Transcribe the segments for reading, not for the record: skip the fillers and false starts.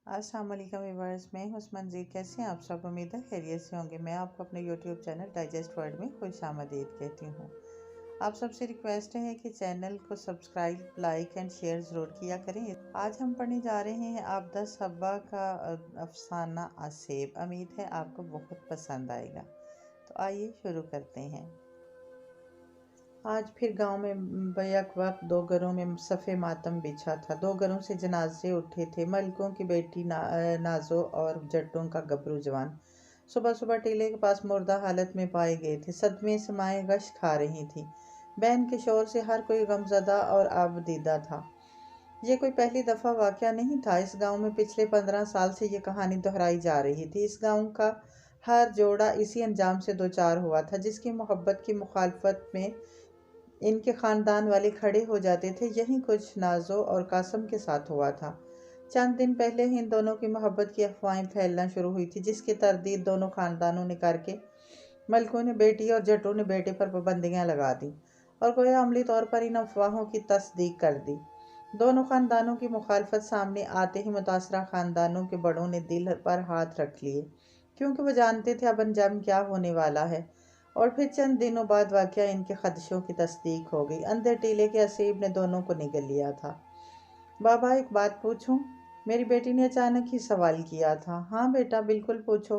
अस्सलाम वालेकुम व्यूअर्स, मैं हूं मंजीर। कैसे हैं आप सब? उम्मीद है खैरियत से होंगे। मैं आपको अपने यूट्यूब चैनल डाइजेस्ट वर्ल्ड में खुशामदीद कहती हूं। आप सबसे रिक्वेस्ट है कि चैनल को सब्सक्राइब, लाइक एंड शेयर ज़रूर किया करें। आज हम पढ़ने जा रहे हैं आबदा हव्वा का अफसाना आसेब। उम्मीद है आपको बहुत पसंद आएगा। तो आइए शुरू करते हैं। आज फिर गांव में बैक वक्त दो घरों में सफ़े मातम बिछा था। दो घरों से जनाजे उठे थे। मलिकों की बेटी नाजो और जट्टों का गबरू जवान सुबह सुबह टीले के पास मुर्दा हालत में पाए गए थे। सदमे से माएँ गश खा रही थी। बहन के शोर से हर कोई गमजदा और आबदीदा था। ये कोई पहली दफ़ा वाक़या नहीं था। इस गांव में पिछले 15 साल से ये कहानी दोहराई जा रही थी। इस गांव का हर जोड़ा इसी अंजाम से दो चार हुआ था, जिसकी मोहब्बत की मुखालफत में इनके ख़ानदान वाले खड़े हो जाते थे। यही कुछ नाजो और कासम के साथ हुआ था। चंद दिन पहले ही इन दोनों की मोहब्बत की अफवाहें फैलना शुरू हुई थी, जिसकी तरदीद दोनों ख़ानदानों ने करके मलकों ने बेटी और जट्टों ने बेटे पर पाबंदियां लगा दी और गोया अमली तौर पर इन अफवाहों की तस्दीक कर दी। दोनों ख़ानदानों की मुखालफत सामने आते ही मुतासरा ख़ानदानों के बड़ों ने दिल पर हाथ रख लिए, क्योंकि वो जानते थे अब अंजाम क्या होने वाला है। और फिर चंद दिनों बाद वाक़या इनके खदशों की तस्दीक हो गई। अंधे टीले के असीब ने दोनों को निगल लिया था। बाबा, एक बात पूछूं? मेरी बेटी ने अचानक ही सवाल किया था। हाँ बेटा, बिल्कुल पूछो।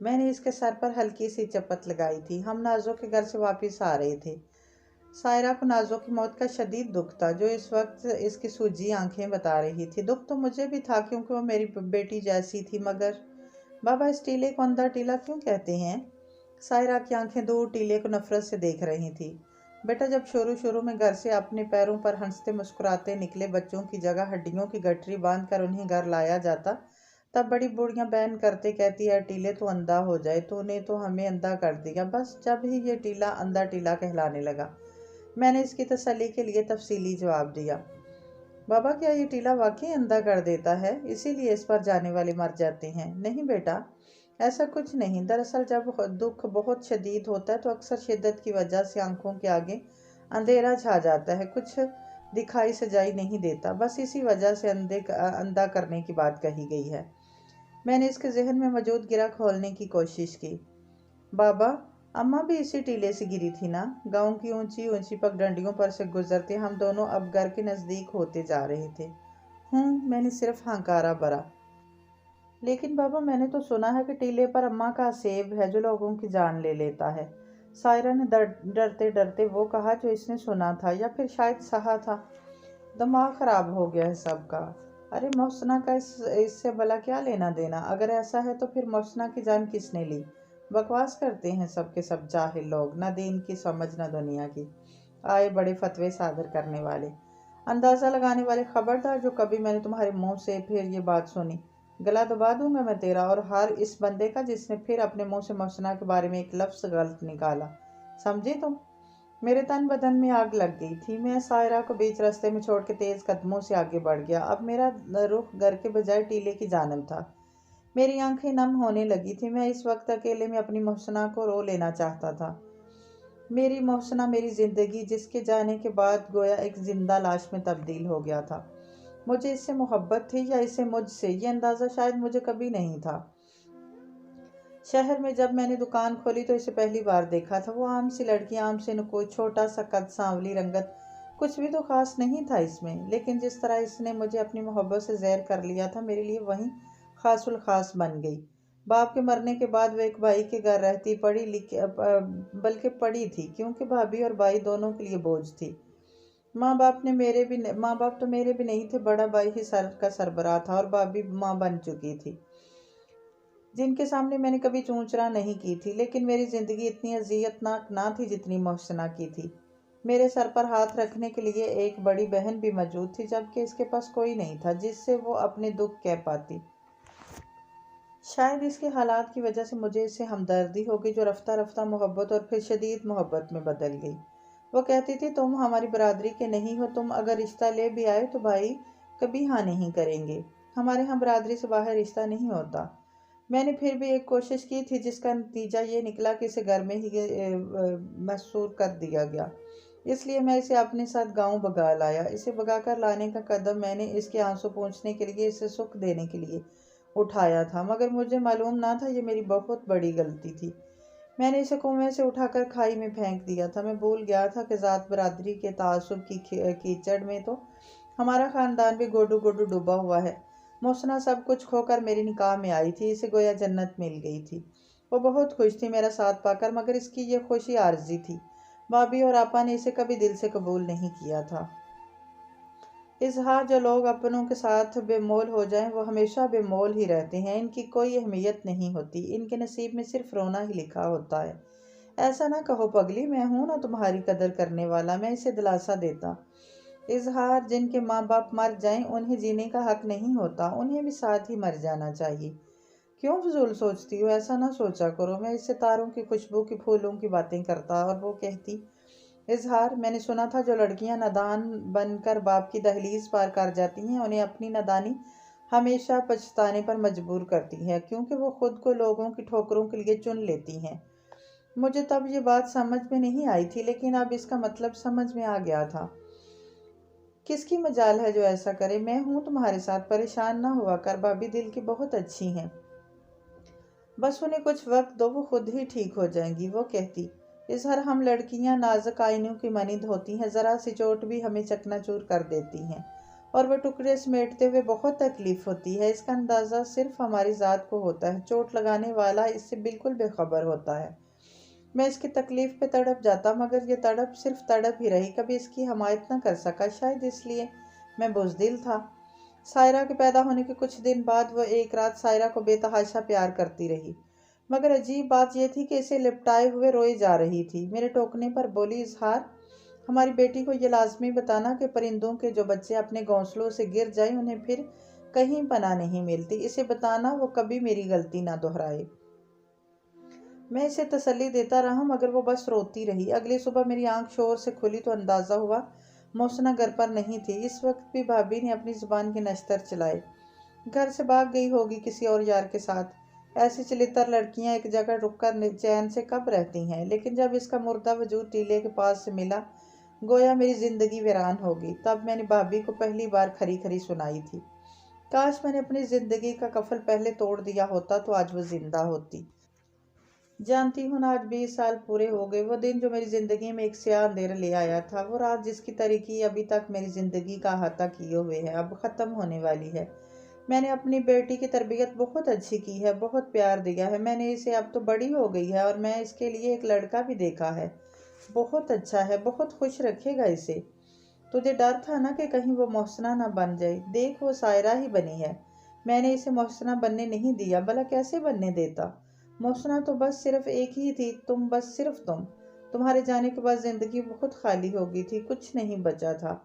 मैंने इसके सर पर हल्की सी चपत लगाई थी। हम नाजो के घर से वापस आ रहे थे। सायरा को नाजो की मौत का शदीद दुख था, जो इस वक्त इसकी सूजी आंखें बता रही थी। दुख तो मुझे भी था, क्योंकि वो मेरी बेटी जैसी थी। मगर बाबा, इस टीले को अंधा टीला क्यों कहते हैं? सायरा की आंखें दूर टीले को नफरत से देख रही थी। बेटा, जब शुरू में घर से अपने पैरों पर हंसते मुस्कुराते निकले बच्चों की जगह हड्डियों की गठरी बांध कर उन्हें घर लाया जाता, तब बड़ी बूढ़ियां बहन करते कहती है, टीले तो अंधा हो जाए, तूने तो हमें अंधा कर दिया। बस जब ही ये टीला अंधा टीला कहलाने लगा, मैंने इसकी तसल्ली के लिए तफसीली जवाब दिया। बाबा, क्या ये टीला वाकई अंधा कर देता है, इसीलिए इस पर जाने वाले मर जाते हैं? नहीं बेटा, ऐसा कुछ नहीं। दरअसल जब दुख बहुत शदीद होता है तो अक्सर शिद्दत की वजह से आंखों के आगे अंधेरा छा जाता है, कुछ दिखाई सजाई नहीं देता। बस इसी वजह से अंधा करने की बात कही गई है। मैंने इसके जहन में मौजूद गिरा खोलने की कोशिश की। बाबा, अम्मा भी इसी टीले से गिरी थी ना? गांव की ऊंची ऊंची पगडंडियों पर से गुजरते हम दोनों अब घर के नज़दीक होते जा रहे थे। मैंने सिर्फ हंकारा भरा। लेकिन बाबा, मैंने तो सुना है कि टीले पर अम्मा का सेब है जो लोगों की जान ले लेता है। सायरा ने डरते डरते वो कहा जो इसने सुना था, या फिर शायद सहा था। दिमाग खराब हो गया है सबका। अरे मोहसना का इससे भला क्या लेना देना? अगर ऐसा है तो फिर मोहसना की जान किसने ली? बकवास करते हैं सबके सब जाहिल लोग, न दीन की समझ न दुनिया की। आए बड़े फतवे सादर करने वाले, अंदाज़ा लगाने वाले। खबरदार, जो कभी मैंने तुम्हारे मुंह से फिर ये बात सुनी, गला दबा दूंगा मैं तेरा और हर इस बंदे का जिसने फिर अपने मुंह से मोहसना के बारे में एक लफ्ज़ गलत निकाला। समझे तुम? मेरे तन बदन में आग लग गई थी। मैं सायरा को बीच रास्ते में छोड़ के तेज कदमों से आगे बढ़ गया। अब मेरा रुख घर के बजाय टीले की जानब था। मेरी आंखें नम होने लगी थी। मैं इस वक्त अकेले में अपनी मोहसना को रो लेना चाहता था। मेरी मोहसना, मेरी जिंदगी, जिसके जाने के बाद गोया एक जिंदा लाश में तब्दील हो गया था। मुझे इससे मोहब्बत थी या इसे मुझसे, ये अंदाज़ा शायद मुझे कभी नहीं था। शहर में जब मैंने दुकान खोली तो इसे पहली बार देखा था। वो आम सी लड़की, आम से नुकोई, छोटा सा कद, सांवली रंगत, कुछ भी तो खास नहीं था इसमें। लेकिन जिस तरह इसने मुझे अपनी मोहब्बत से ज़ैर कर लिया था, मेरे लिए वही खासुल खास बन गई। बाप के मरने के बाद वो एक भाई के घर रहती, पढ़ी लिखी, बल्कि पढ़ी थी, क्योंकि भाभी और भाई दोनों के लिए बोझ थी। माँ बाप तो मेरे भी नहीं थे। बड़ा भाई ही सर का सरबराह था और भाभी माँ बन चुकी थी, जिनके सामने मैंने कभी चूंचरा नहीं की थी। लेकिन मेरी जिंदगी इतनी अजियतनाक ना थी जितनी मोहसना की थी। मेरे सर पर हाथ रखने के लिए एक बड़ी बहन भी मौजूद थी, जबकि इसके पास कोई नहीं था जिससे वो अपने दुख कह पाती। शायद इसके हालात की वजह से मुझे इससे हमदर्दी हो गई, जो रफ्ता रफ्ता मोहब्बत और फिर शदीद मोहब्बत में बदल गई। वो कहती थी, तुम हमारी बरादरी के नहीं हो, तुम अगर रिश्ता ले भी आए तो भाई कभी हाँ नहीं करेंगे। हमारे यहाँ बरादरी से बाहर रिश्ता नहीं होता। मैंने फिर भी एक कोशिश की थी, जिसका नतीजा ये निकला कि इसे घर में ही मसूर कर दिया गया। اس لیے میں اسے اپنے ساتھ گاؤں بگا لایا۔ اسے بگا کر لانے کا قدم میں نے اس کے آنسو پونچھنے کے لیے، اسے سکھ دینے کے لیے اٹھایا تھا، مگر مجھے معلوم نہ تھا یہ میری بہت بڑی غلطی تھی۔ میں نے اسے کنویں سے اٹھا کر کھائی میں پھینک دیا تھا۔ میں بھول گیا تھا کہ ذات برادری کے تعصب کی کیچڑ میں تو ہمارا خاندان بھی گوڈو گوڈو ڈوبا ہوا ہے۔ محسنہ سب کچھ کھو کر میری نکاح میں آئی تھی، اسے گویا جنت مل گئی تھی۔ وہ بہت خوش تھی میرا ساتھ پا کر، مگر اس کی یہ خوشی عارضی تھی۔ بھابھی اور آپا نے اسے کبھی دل سے قبول نہیں کیا تھا۔ اظہار جو لوگ اپنوں کے ساتھ بے مول ہو جائیں وہ ہمیشہ بے مول ہی رہتے ہیں، ان کی کوئی اہمیت نہیں ہوتی، ان کے نصیب میں صرف رونا ہی لکھا ہوتا ہے۔ ایسا نہ کہو پگلی، میں ہوں نا تمہاری قدر کرنے والا، میں اسے دلاسا دیتا۔ اظہار جن کے ماں باپ مر جائیں انہیں جینے کا حق نہیں ہوتا، انہیں بھی ساتھ ہی مر جانا چاہیے۔ کیوں فضول سوچتی ہو؟ ایسا نہ سوچا کرو۔ میں اس سے تاروں کی خوشبو کی پھولوں کی باتیں کرتا اور وہ کہتی، اظہار، میں نے سنا تھا جو لڑکیاں نادان بن کر باپ کی دہلیز پار کر جاتی ہیں انہیں اپنی نادانی ہمیشہ پچھتانے پر مجبور کرتی ہے، کیونکہ وہ خود کو لوگوں کی ٹھوکروں کے لیے چن لیتی ہیں۔ مجھے تب یہ بات سمجھ میں نہیں آئی تھی، لیکن اب اس کا مطلب سمجھ میں آ گیا تھا۔ کس کی مجال ہے جو ایسا کرے؟ میں ہوں تمہارے ساتھ، پریشان نہ ہوا کر، بھابھی دل کی بہت اچھی ہیں، بس انہیں کچھ وقت دو، وہ خود ہی ٹھیک ہو جائیں گی۔ وہ کہتی، اظہار، ہم لڑکیاں نازک آئینوں کی مانند ہوتی ہیں، ذرا سی چوٹ بھی ہمیں چکنا چور کر دیتی ہیں، اور وہ ٹکڑے سمیٹتے ہوئے بہت تکلیف ہوتی ہے۔ اس کا اندازہ صرف ہماری ذات کو ہوتا ہے، چوٹ لگانے والا اس سے بالکل بے خبر ہوتا ہے۔ میں اس کی تکلیف پہ تڑپ جاتا، مگر یہ تڑپ صرف تڑپ ہی رہی، کبھی اس کی حمایت نہ کر سکا، شاید اس لیے میں بزدل تھا۔ سائرہ کے پیدا ہونے کے کچھ دن بعد وہ ایک رات سائرہ کو بے تحاشا پیار کرتی رہی، مگر عجیب بات یہ تھی کہ اسے لپٹائے ہوئے روئی جا رہی تھی۔ میرے ٹوکنے پر بولی، اظہار، ہماری بیٹی کو یہ لازمی بتانا کہ پرندوں کے جو بچے اپنے گھونسلوں سے گر جائیں انہیں پھر کہیں پناہ نہیں ملتی، اسے بتانا وہ کبھی میری غلطی نہ دہرائے۔ میں اسے تسلی دیتا رہا، مگر وہ بس روتی رہی۔ اگلی صبح میری آنکھ شور سے کھلی تو اندازہ ہوا محسنہ گھر پر نہیں تھی۔ اس وقت بھی بھابھی نے اپنی زبان کے نشتر چلائے، گھر سے بھاگ گئی ہوگی کسی اور یار کے ساتھ۔ ایسی چلتر لڑکیاں ایک جگہ رک کر چین سے کب رہتی ہیں؟ لیکن جب اس کا مردہ وجود ٹیلے کے پاس سے ملا، گویا میری زندگی ویران ہوگی۔ تب میں نے بھابھی کو پہلی بار کھری کھری سنائی تھی، کاش میں نے اپنی زندگی کا قفل پہلے توڑ دیا ہوتا تو آج وہ زندہ ہوتی۔ جانتی ہوں نا، آج 20 سال پورے ہو گئے، وہ دن جو میری زندگی میں ایک سیاہ اندھیرا لے آیا تھا، وہ رات جس کی تاریکی ابھی تک میری زندگی کا احاطہ کیے ہوئے ہے، اب ختم ہونے والی ہے۔ میں نے اپنی بیٹی کی تربیت بہت اچھی کی ہے، بہت پیار دیا ہے، میں نے اسے، اب تو بڑی ہو گئی ہے، اور میں اس کے لیے ایک لڑکا بھی دیکھا ہے، بہت اچھا ہے، بہت خوش رکھے گا اسے۔ تجھے ڈر تھا نا کہ کہیں وہ محسنہ نہ بن جائے، دیکھ وہ سائرہ ہی بنی ہے۔ میں نے اسے محسنہ بننے نہیں دیا، بھلا کیسے بننے دیتا؟ محسنہ تو بس صرف ایک ہی تھی، تم، بس صرف تم۔ تمہارے جانے کے بعد زندگی بہت خالی ہو گئی تھی، کچھ نہیں بچا تھا۔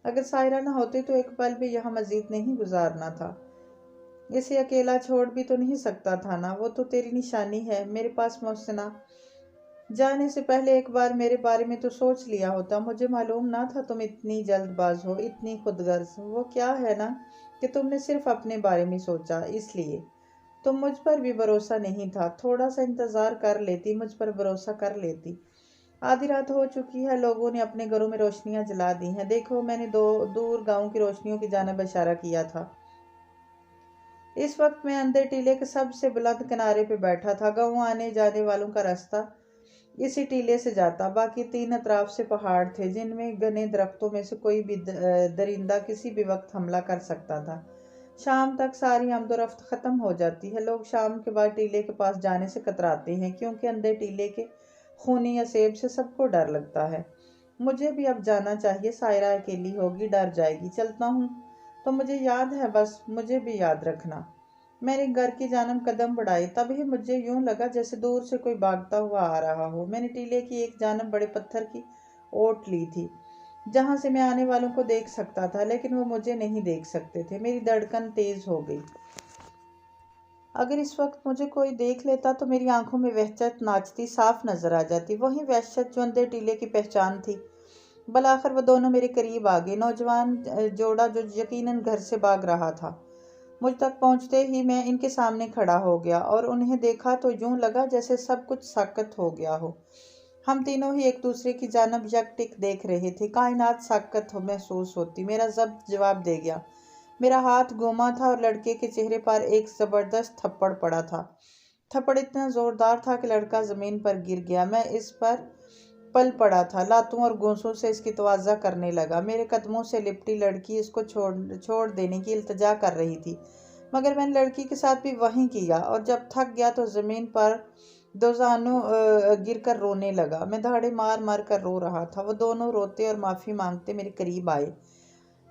اگر سائرہ نہ ہوتی تو ایک پل بھی یہاں مزید نہیں گزارنا تھا۔ اسے اکیلا چھوڑ بھی تو نہیں سکتا تھا نا، وہ تو تیری نشانی ہے میرے پاس۔ محسنہ جانے سے پہلے ایک بار میرے بارے میں تو سوچ لیا ہوتا، مجھے معلوم نہ تھا تم اتنی جلد باز ہو، اتنی خود غرض۔ وہ کیا ہے نا کہ تم نے صرف اپنے بارے میں سوچا، اس لیے تم مجھ پر بھی بھروسہ نہیں تھا، تھوڑا سا انتظار کر لیتی، مجھ پر بھروسہ کر لیتی۔ آدھی رات ہو چکی ہے، لوگوں نے اپنے گھروں میں روشنیاں جلا دی ہیں، دیکھو میں نے دور گاؤں کی روشنیوں کی جانب اشارہ کیا تھا۔ اس وقت میں اندھے ٹیلے کے سب سے بلند کنارے پہ بیٹھا تھا، گاؤں آنے جانے والوں کا راستہ اسی ٹیلے سے جاتا، باقی 3 اطراف سے پہاڑ تھے جن میں گھنے درختوں میں سے کوئی بھی درندہ کسی بھی وقت حملہ کر سکتا تھا۔ شام تک ساری آمد و رفت ختم ہو جاتی ہے، لوگ شام کے بعد ٹیلے کے پاس جانے سے کتراتے ہیں، کیونکہ اندھے ٹیلے کے خونی اسیب سے سب کو ڈر لگتا ہے۔ مجھے بھی اب جانا چاہیے، سائرہ اکیلی ہوگی، ڈر جائے گی، چلتا ہوں تو مجھے یاد ہے، بس مجھے بھی یاد رکھنا۔ میں نے گھر کی جانب قدم بڑھائے، تبھی مجھے یوں لگا جیسے دور سے کوئی بھاگتا ہوا آ رہا ہو۔ میں نے ٹیلے کی ایک جانب بڑے پتھر کی اوٹ لی تھی جہاں سے میں آنے والوں کو دیکھ سکتا تھا، لیکن وہ مجھے نہیں دیکھ سکتے تھے۔ میری دھڑکن تیز ہو گئی۔ اگر اس وقت مجھے کوئی دیکھ لیتا تو میری آنکھوں میں وحشت ناچتی صاف نظر آ جاتی، وہی وحشت جو اندھے ٹیلے کی پہچان تھی۔ بالآخر وہ دونوں میرے قریب آ گئے، نوجوان جوڑا جو یقیناً گھر سے بھاگ رہا تھا۔ مجھ تک پہنچتے ہی میں ان کے سامنے کھڑا ہو گیا اور انہیں دیکھا تو یوں لگا جیسے سب کچھ ساکت ہو گیا ہو۔ हम तीनों ही एक दूसरे की जानब यकटिक देख रहे थे। कायनात साकत महसूस होती। मेरा ज़ब्त जवाब दे गया। मेरा हाथ गोमा था और लड़के के चेहरे पर एक ज़बरदस्त थप्पड़ पड़ा था। थप्पड़ इतना ज़ोरदार था कि लड़का ज़मीन पर गिर गया। मैं इस पर पल पड़ा था, लातों और गोंसों से इसकी तवाज़ा करने लगा। मेरे कदमों से लिपटी लड़की इसको छोड़ देने की इल्तिजा कर रही थी, मगर मैंने लड़की के साथ भी वहीं किया, और जब थक गया तो ज़मीन पर दोजानों गिरकर रोने लगा। मैं दहाड़े मार मार कर रो रहा था। वो दोनों रोते और माफ़ी मांगते मेरे करीब आए,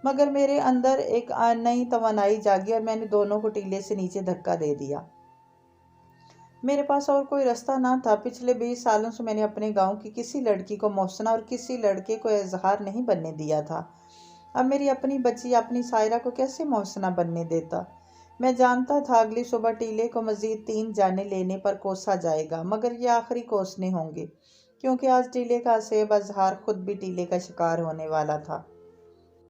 मगर मेरे अंदर एक नई तवानाई जागी और मैंने दोनों को टीले से नीचे धक्का दे दिया। मेरे पास और कोई रास्ता ना था। पिछले 20 सालों से मैंने अपने गांव की किसी लड़की को मोहसना और किसी लड़के को इजहार नहीं बनने दिया था। अब मेरी अपनी बच्ची अपनी सायरा को कैसे मोहसना बनने देता। मैं जानता था अगली सुबह टीले को मजीद 3 जाने लेने पर कोसा जाएगा, मगर ये आखिरी कोसने होंगे, क्योंकि आज टीले का सेब अजहार खुद भी टीले का शिकार होने वाला था।